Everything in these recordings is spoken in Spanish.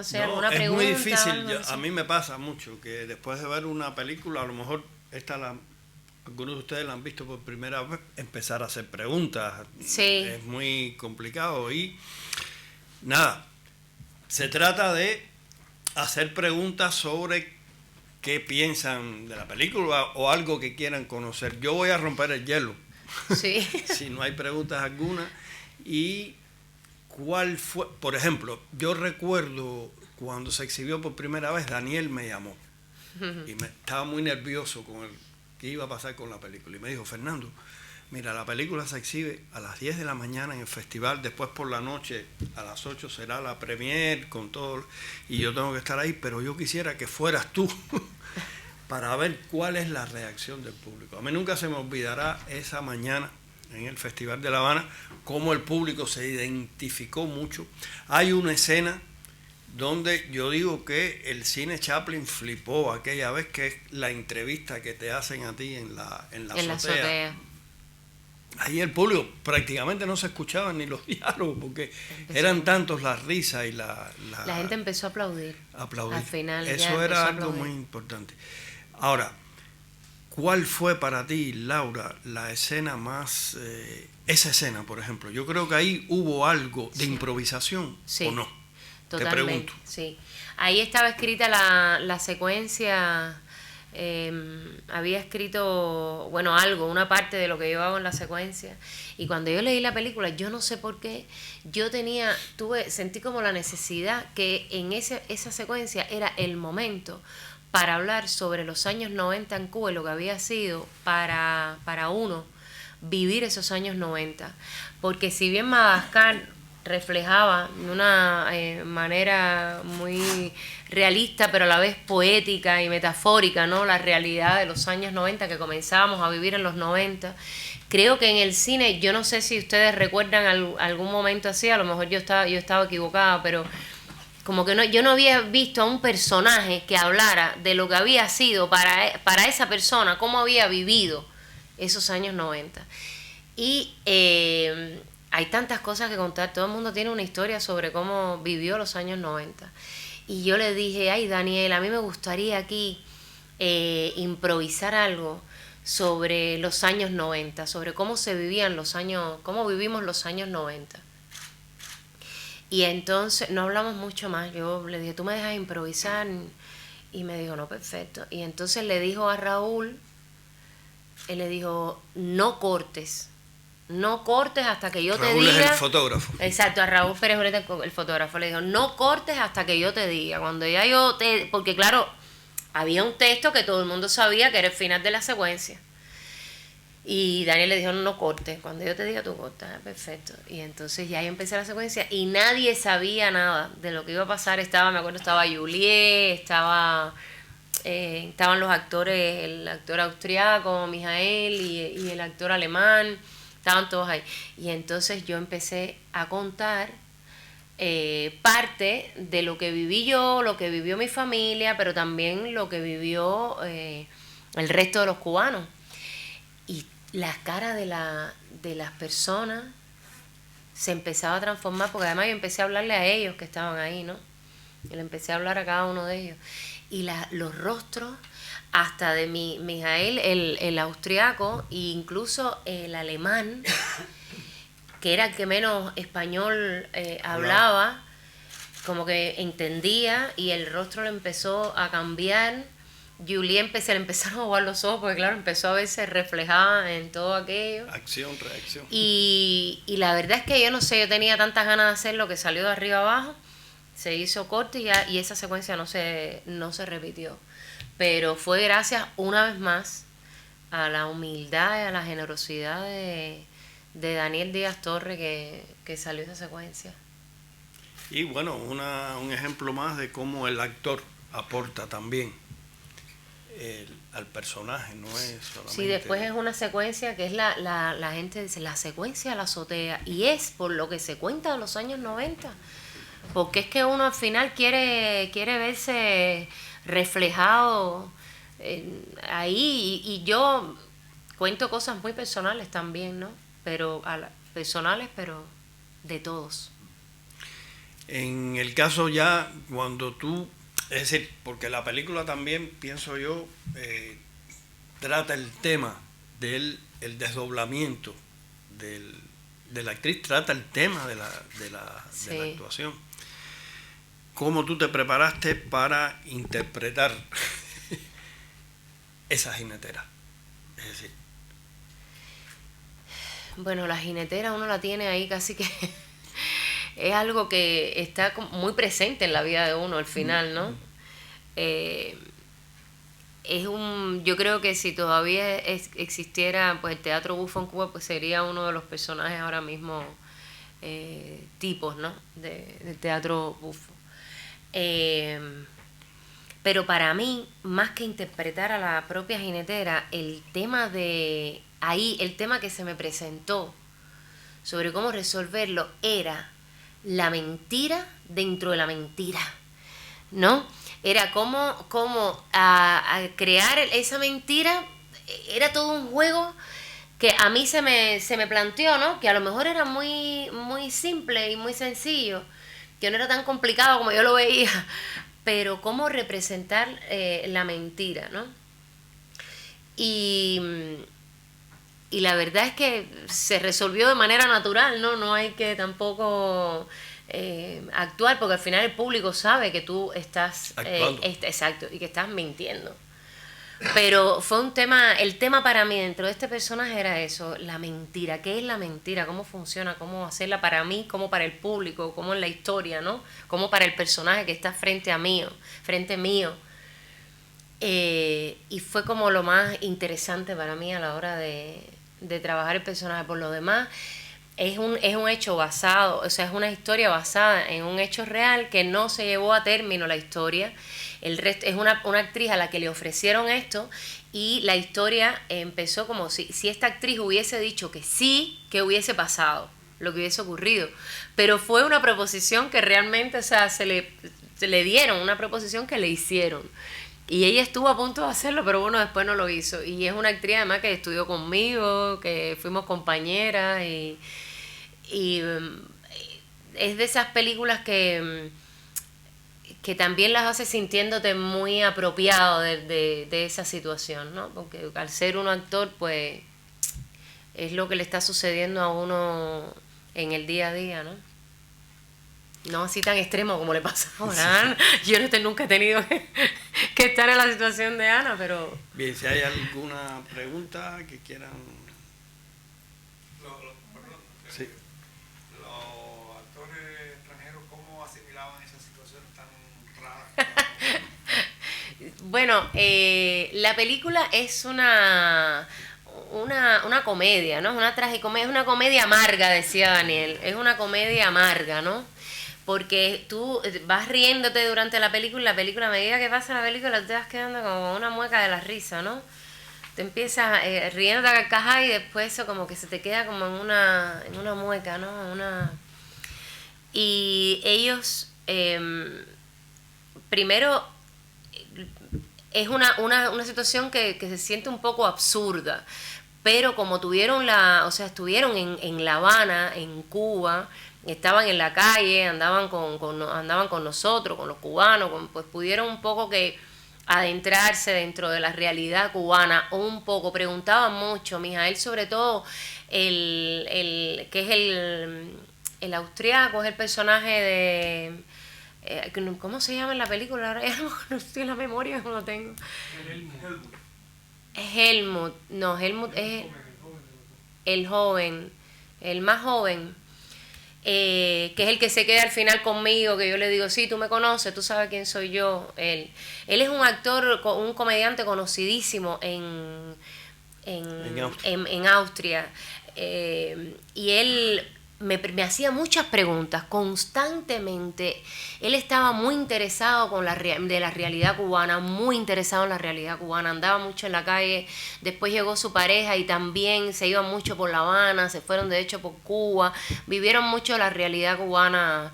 no sé, No, alguna es pregunta. muy difícil. Algo, no A sé. mí me pasa mucho que después de ver una película, a lo mejor algunos de ustedes la han visto por primera vez, empezar a hacer preguntas. Sí, Es muy complicado y nada, se trata de hacer preguntas sobre qué piensan de la película o algo que quieran conocer. Yo voy a romper el hielo, sí. si no hay preguntas alguna. Y cuál fue, por ejemplo, yo recuerdo cuando se exhibió por primera vez, Daniel me llamó y estaba muy nervioso con el que iba a pasar con la película. Y me dijo, Fernando, mira, la película se exhibe a las 10 de la mañana en el festival, después por la noche a las 8 será la premier con todo, y yo tengo que estar ahí, pero yo quisiera que fueras tú para ver cuál es la reacción del público. A mí nunca se me olvidará esa mañana en el Festival de La Habana, cómo el público se identificó mucho. Hay una escena donde yo digo que el cine Chaplin flipó aquella vez, que es la entrevista que te hacen a ti en la En la azotea. azotea. Ahí el público prácticamente no se escuchaban ni los diálogos porque Empezó. eran tantos las risas y La gente empezó a aplaudir. aplaudir. Al final ya Eso empezó era a algo aplaudir. muy importante. Ahora, ¿cuál fue para ti, Laura, la escena más... esa escena, por ejemplo? Yo creo que ahí hubo algo de Sí. improvisación, Sí. ¿o no? Te Totalmente, pregunto. sí. Ahí estaba escrita la secuencia, había escrito, bueno, algo, una parte de lo que yo hago en la secuencia. Y cuando yo leí la película, yo no sé por qué, sentí como la necesidad que en esa secuencia era el momento para hablar sobre los años 90 en Cuba y lo que había sido para uno vivir esos años 90. Porque si bien Madagascar reflejaba de una manera muy realista, pero a la vez poética y metafórica, ¿no?, la realidad de los años 90 que comenzábamos a vivir en los 90. Creo que en el cine, yo no sé si ustedes recuerdan algún momento así, a lo mejor yo estaba equivocada, pero como que yo no había visto a un personaje que hablara de lo que había sido para esa persona, cómo había vivido esos años 90. Y hay tantas cosas que contar, todo el mundo tiene una historia sobre cómo vivió los años 90. Y yo le dije, ay Daniel, a mí me gustaría aquí improvisar algo sobre los años 90, sobre cómo se vivían los años, cómo vivimos los años 90. Y entonces no hablamos mucho más, yo le dije, ¿tú me dejas improvisar? Y me dijo, no, perfecto. Y entonces le dijo a Raúl, él le dijo, no cortes hasta que yo te Raúl diga. es el fotógrafo. Exacto, a Raúl Pérez Ureta, el fotógrafo, le dijo, no cortes hasta que yo te diga. Cuando ya porque claro, había un texto que todo el mundo sabía que era el final de la secuencia. Y Daniel le dijo, no cortes, cuando yo te diga tú cortas, perfecto. Y entonces ya yo empecé la secuencia y nadie sabía nada de lo que iba a pasar. Me acuerdo, estaba Juliet, estaban los actores, el actor austriaco, Mijael, y el actor alemán, estaban todos ahí. Y entonces yo empecé a contar parte de lo que viví yo, lo que vivió mi familia, pero también lo que vivió el resto de los cubanos. Y la cara de las personas se empezaba a transformar, porque además yo empecé a hablarle a ellos que estaban ahí, ¿no? Y le empecé a hablar a cada uno de ellos. Y los rostros, hasta de Mijael, el austriaco, e incluso el alemán, que era el que menos español hablaba, como que entendía, y el rostro le empezó a cambiar. Juliet le empezaron a jugar los ojos, porque claro, empezó a verse reflejada en todo aquello. Acción, reacción. Y la verdad es que yo no sé, yo tenía tantas ganas de hacer lo que salió de arriba abajo, se hizo corto y esa secuencia no se repitió. Pero fue gracias una vez más a la humildad y a la generosidad de Daniel Díaz Torre que salió esa secuencia. Y bueno, un ejemplo más de cómo el actor aporta también al personaje, no es solamente... Sí, después es una secuencia que es la gente dice, la secuencia de la azotea, y es por lo que se cuenta de los años 90, porque es que uno al final quiere verse reflejado ahí, y yo cuento cosas muy personales también, ¿no? Pero personales, pero de todos. En el caso ya, cuando tú, es decir, porque la película también, pienso yo, trata el tema del el desdoblamiento de la actriz, trata el tema de la actuación. ¿Cómo tú te preparaste para interpretar esa jinetera? Es decir, bueno, la jinetera uno la tiene ahí casi que es algo que está muy presente en la vida de uno al final, ¿no? Yo creo que si todavía existiera pues el teatro bufo en Cuba, pues sería uno de los personajes ahora mismo tipos, ¿no? De teatro bufo. Pero para mí, más que interpretar a la propia jinetera, el tema que se me presentó sobre cómo resolverlo era la mentira dentro de la mentira, ¿no? Era cómo a crear esa mentira. Era todo un juego que a mí se me planteó, ¿no? Que a lo mejor era muy, muy simple y muy sencillo, que no era tan complicado como yo lo veía, pero cómo representar la mentira, ¿no? Y la verdad es que se resolvió de manera natural, ¿no? No hay que tampoco actuar, porque al final el público sabe que tú estás exacto, y que estás mintiendo. Pero fue el tema para mí dentro de este personaje era eso, la mentira. ¿Qué es la mentira? ¿Cómo funciona? ¿Cómo hacerla para mí? ¿Cómo para el público? ¿Cómo en la historia, no? ¿Cómo para el personaje que está frente mío? Y fue como lo más interesante para mí a la hora de trabajar el personaje. Por lo demás, es un hecho basado, o sea, es una historia basada en un hecho real que no se llevó a término la historia. El resto es una actriz a la que le ofrecieron esto y la historia empezó como si esta actriz hubiese dicho que sí, que hubiese pasado, lo que hubiese ocurrido. Pero fue una proposición que realmente, o sea, se le dieron, una proposición que le hicieron. Y ella estuvo a punto de hacerlo, pero bueno, después no lo hizo. Y es una actriz además que estudió conmigo, que fuimos compañeras y es de esas películas que también las hace sintiéndote muy apropiado de esa situación, ¿no? Porque al ser un actor, pues es lo que le está sucediendo a uno en el día a día, ¿no? No así tan extremo como le pasa ahora a Ana. Yo nunca he tenido que estar en la situación de Ana, pero... Bien, si hay alguna pregunta que quieran... Sí. Los actores extranjeros, ¿cómo asimilaban esas situaciones tan raras? Bueno, la película es una comedia, ¿no? Es una tragicomedia, es una comedia amarga, decía Daniel. Es una comedia amarga, ¿no? Porque tú vas riéndote durante la película, a medida que pasa la película, te vas quedando como una mueca de la risa, ¿no? Te empiezas riendo a carcajadas y después eso como que se te queda como en una mueca, ¿no? Y ellos, primero, es una situación que se siente un poco absurda, pero como estuvieron en La Habana, en Cuba, estaban en la calle, andaban con nosotros, con los cubanos, pues pudieron un poco que adentrarse dentro de la realidad cubana, un poco, preguntaban mucho, Mijael sobre todo, que es el austriaco, es el personaje de... ¿cómo se llama en la película? Ahora ya no estoy en la memoria, no lo tengo. Helmut. No, Helmut es el joven, el más joven, que es el que se queda al final conmigo, que yo le digo, sí, tú me conoces, tú sabes quién soy yo. Él es un actor, un comediante conocidísimo en Austria. Y él me hacía muchas preguntas constantemente. Él estaba muy interesado de la realidad cubana, muy interesado en la realidad cubana, andaba mucho en la calle. Después llegó su pareja y también se iban mucho por La Habana, se fueron de hecho por Cuba, vivieron mucho la realidad cubana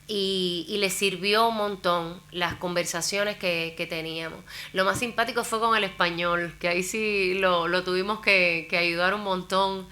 y les sirvió un montón las conversaciones que teníamos. Lo más simpático fue con el español, que ahí sí lo tuvimos que ayudar un montón,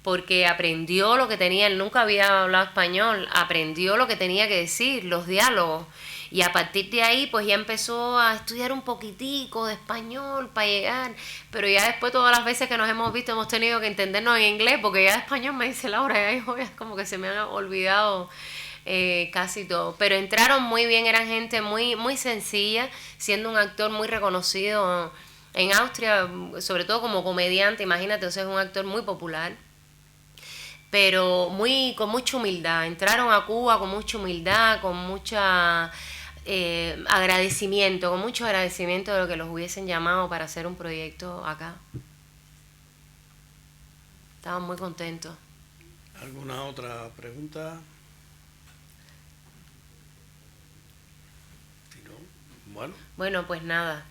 porque aprendió lo que tenía, él nunca había hablado español, aprendió lo que tenía que decir, los diálogos, y a partir de ahí pues ya empezó a estudiar un poquitico de español para llegar, pero ya después todas las veces que nos hemos visto hemos tenido que entendernos en inglés, porque ya de español me dice Laura, ya es como que se me han olvidado casi todo, pero entraron muy bien, eran gente muy, muy sencilla, siendo un actor muy reconocido en Austria, sobre todo como comediante, imagínate, o sea, es un actor muy popular, pero con mucha humildad. Entraron a Cuba con mucha humildad, con mucha agradecimiento, con mucho agradecimiento de lo que los hubiesen llamado para hacer un proyecto acá. Estaban muy contentos. ¿Alguna otra pregunta? Si no, Bueno, pues nada.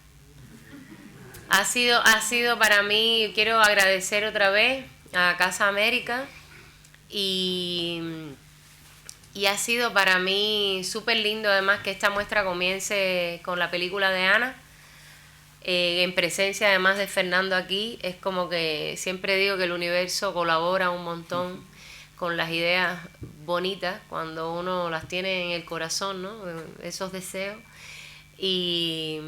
Ha sido para mí, quiero agradecer otra vez a Casa América y ha sido para mí súper lindo además que esta muestra comience con la película de Ana, en presencia además de Fernando aquí. Es como que siempre digo que el universo colabora un montón con las ideas bonitas cuando uno las tiene en el corazón, ¿no? Esos deseos. Y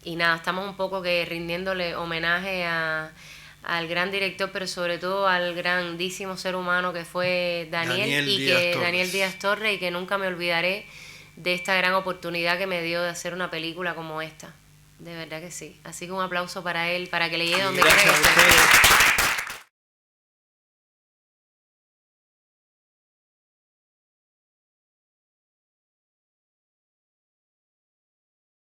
nada, estamos un poco que rindiéndole homenaje al gran director, pero sobre todo al grandísimo ser humano que fue Daniel Díaz Torres, y que nunca me olvidaré de esta gran oportunidad que me dio de hacer una película como esta. De verdad que sí. Así que un aplauso para él, para que le llegue donde quiera que esté.